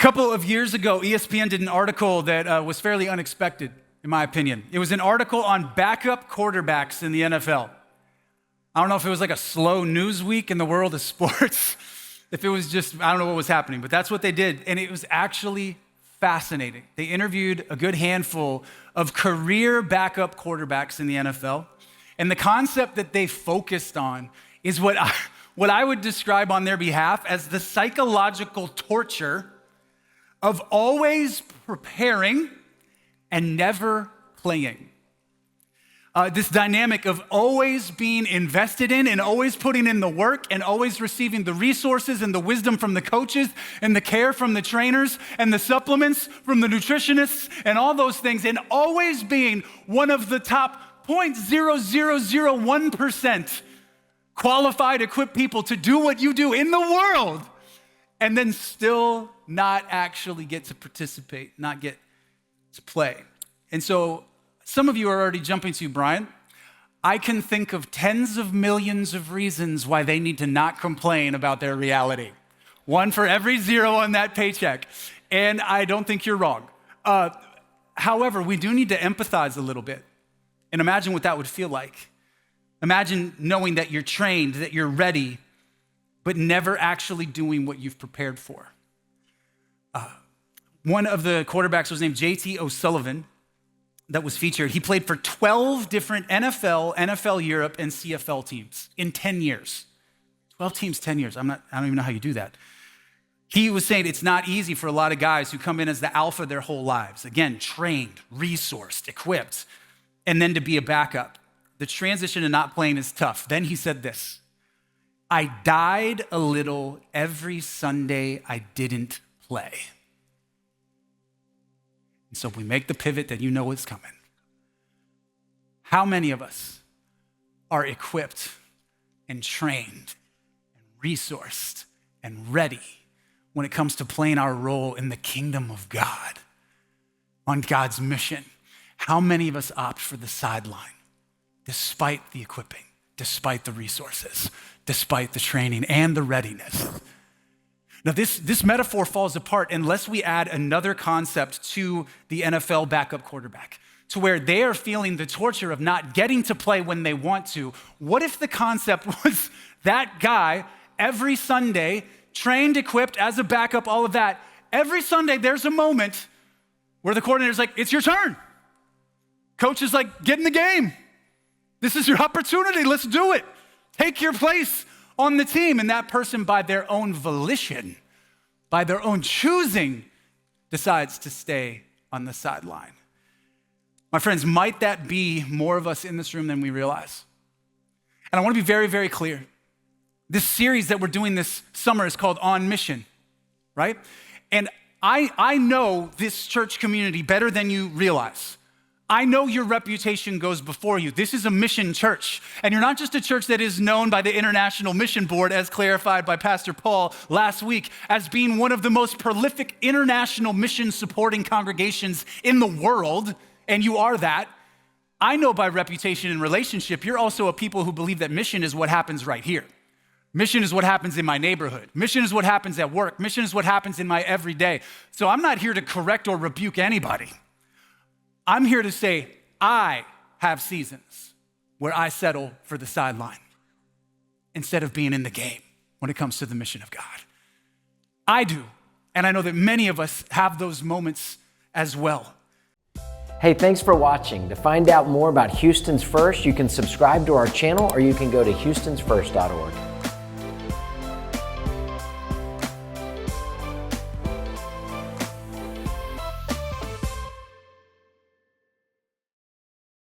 couple of years ago, ESPN did an article that was fairly unexpected, in my opinion. It was an article on backup quarterbacks in the NFL. I don't know if it was like a slow news week in the world of sports, if it was just, I don't know what was happening, but that's what they did. And it was actually fascinating. They interviewed a good handful of career backup quarterbacks in the NFL. And the concept that they focused on is what I would describe on their behalf as the psychological torture of always preparing and never playing. This dynamic of always being invested in and always putting in the work and always receiving the resources and the wisdom from the coaches and the care from the trainers and the supplements from the nutritionists and all those things, and always being one of the top 0.0001% qualified, equipped people to do what you do in the world, and then still not actually get to participate, not get to play. And so some of you are already jumping to, Brian, I can think of tens of millions of reasons why they need to not complain about their reality. One for every zero on that paycheck. And I don't think you're wrong. However, we do need to empathize a little bit and imagine what that would feel like. Imagine knowing that you're trained, that you're ready, but never actually doing what you've prepared for. One of the quarterbacks was named J.T. O'Sullivan that was featured. He played for 12 different NFL, NFL Europe, and CFL teams in 10 years. 12 teams, 10 years. I don't even know how you do that. He was saying it's not easy for a lot of guys who come in as the alpha their whole lives. Again, trained, resourced, equipped, and then to be a backup. The transition to not playing is tough. Then he said this: I died a little every Sunday I didn't play. And so if we make the pivot that you know is coming, how many of us are equipped and trained and resourced and ready when it comes to playing our role in the kingdom of God, on God's mission? How many of us opt for the sideline, despite the equipping, despite the resources, despite the training and the readiness? Now, this metaphor falls apart unless we add another concept to the NFL backup quarterback, to where they are feeling the torture of not getting to play when they want to. What if the concept was that guy every Sunday, trained, equipped as a backup, all of that? Every Sunday, there's a moment where the coordinator's like, it's your turn. Coach is like, get in the game. This is your opportunity. Let's do it. Take your place on the team. And that person, by their own volition, by their own choosing, decides to stay on the sideline. My friends, might that be more of us in this room than we realize? And I want to be very, very clear. This series that we're doing this summer is called On Mission, right? And I know this church community better than you realize. I know your reputation goes before you. This is a mission church. And you're not just a church that is known by the International Mission Board, as clarified by Pastor Paul last week, as being one of the most prolific international mission supporting congregations in the world, and you are that. I know by reputation and relationship, you're also a people who believe that mission is what happens right here. Mission is what happens in my neighborhood. Mission is what happens at work. Mission is what happens in my everyday. So I'm not here to correct or rebuke anybody. I'm here to say, I have seasons where I settle for the sideline instead of being in the game when it comes to the mission of God. I do, and I know that many of us have those moments as well. Hey, thanks for watching. To find out more about Houston's First, you can subscribe to our channel or you can go to houstonsfirst.org.